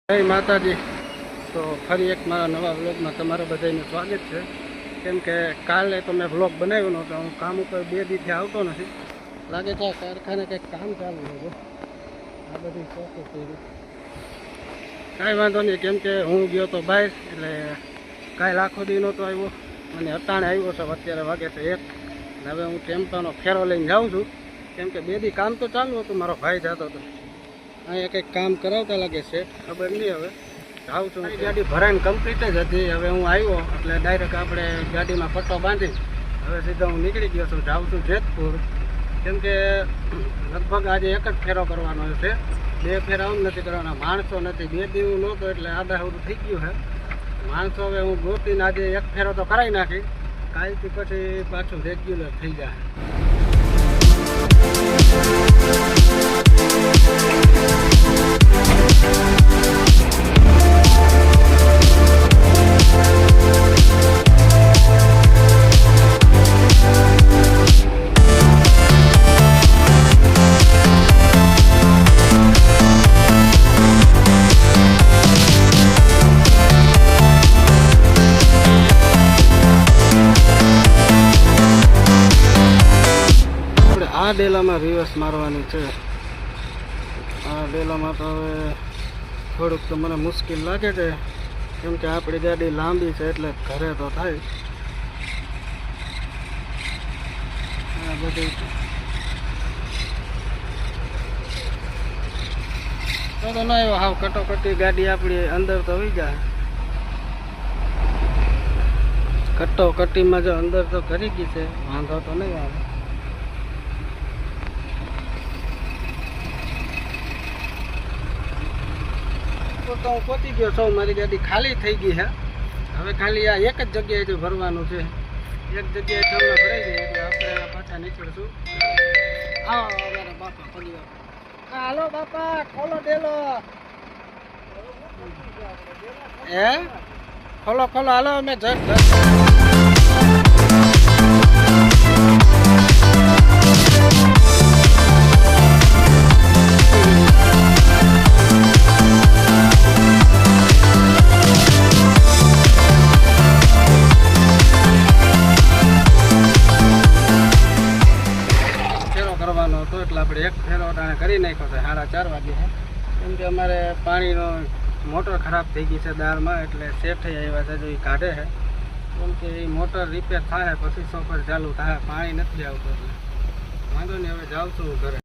જય માતાજી। તો ફરી એક મારા નવા વ્લોગમાં તમારા બધાનું સ્વાગત છે। કેમ કે કાલે તો મેં વ્લોગ બનાવ્યો નહોતો, હું કામ ઉપર 2 દિવસથી આવતો નથી, લાગે છે કારખાને કંઈક કામ ચાલુ છે। આ બધી શોખ કરી કાંઈ વાંધો નહીં, કેમ કે હું ગયો તો બહાર, એટલે કાલે આખો દી નહોતો આવ્યો અને અટાણે આવ્યો છે। અત્યારે વાગે છે 1 અને હવે હું ટેમ્પાનો ફેરો લઈને જાઉં છું, કેમ કે 2 દી કામ તો ચાલુ હતું, મારો ભાઈ જતો હતો અહીંયા કંઈક કામ કરાવતા લાગે છે, ખબર નહીં। હવે જાઉં છું, ગાડી ભરાઈને કમ્પ્લીટ જ હતી। હવે હું આવ્યો એટલે ડાયરેક્ટ આપણે ગાડીમાં પટ્ટો બાંધી હવે સીધા હું નીકળી ગયો છું, જાઉં છું જેતપુર। કેમ કે લગભગ આજે એક જ ફેરો કરવાનો છે, 2 ફેરા આમ નથી કરવાના, માણસો નથી। 2 દિવસ નહોતો એટલે આડાહુડું થઈ ગયું છે માણસો। હવે હું ગોતીને આજે એક ફેરો તો કરાવી નાખી, કાલથી પછી પાછું રેગ્યુલર થઈ જાય। આ ડેલામાં રિવર્સ મારવાની છે। આ ડેલામાં તો હવે થોડુંક તો મને મુશ્કેલ લાગે છે, કેમ કે આપણી ગાડી લાંબી છે એટલે ઘરે તો થાય। આ બધી તો ના આવ્યો, હાવ કટોકટી ગાડી આપણી અંદર તો આવી જાય। કટોકટીમાં જો અંદર તો કરી ગઈ છે, વાંધો તો નહીં આવે। તો હું પહોંચી ગયો છું, મારી ગાડી ખાલી થઈ ગઈ છે। હવે ખાલી આ એક જ જગ્યાએથી ભરવાનું છે, એક જગ્યાએ થોડા ભરાઈ જાય એટલે આપણે પાછા નીકળશું। આવો મારા બાપા પડી હાલો બાપા, ખોલો ડેલો। હે ખોલો ખોલો, હાલો અમે જટ કરવાનો હતો, એટલે આપણે એક ફેરો ટાણે કરી નાખ્યો છે। 4:30 વાગે છે, કેમ કે અમારે પાણીનો મોટર ખરાબ થઈ ગઈ છે દાળમાં, એટલે સેફ થઈ આવ્યા છે, જો એ કાઢે છે, કેમ કે એ મોટર રિપેર થાય પછી સોફર ચાલુ થાય, પાણી નથી આવતું એટલે વાંધો નહીં। હવે જાઉં છું ઘરે।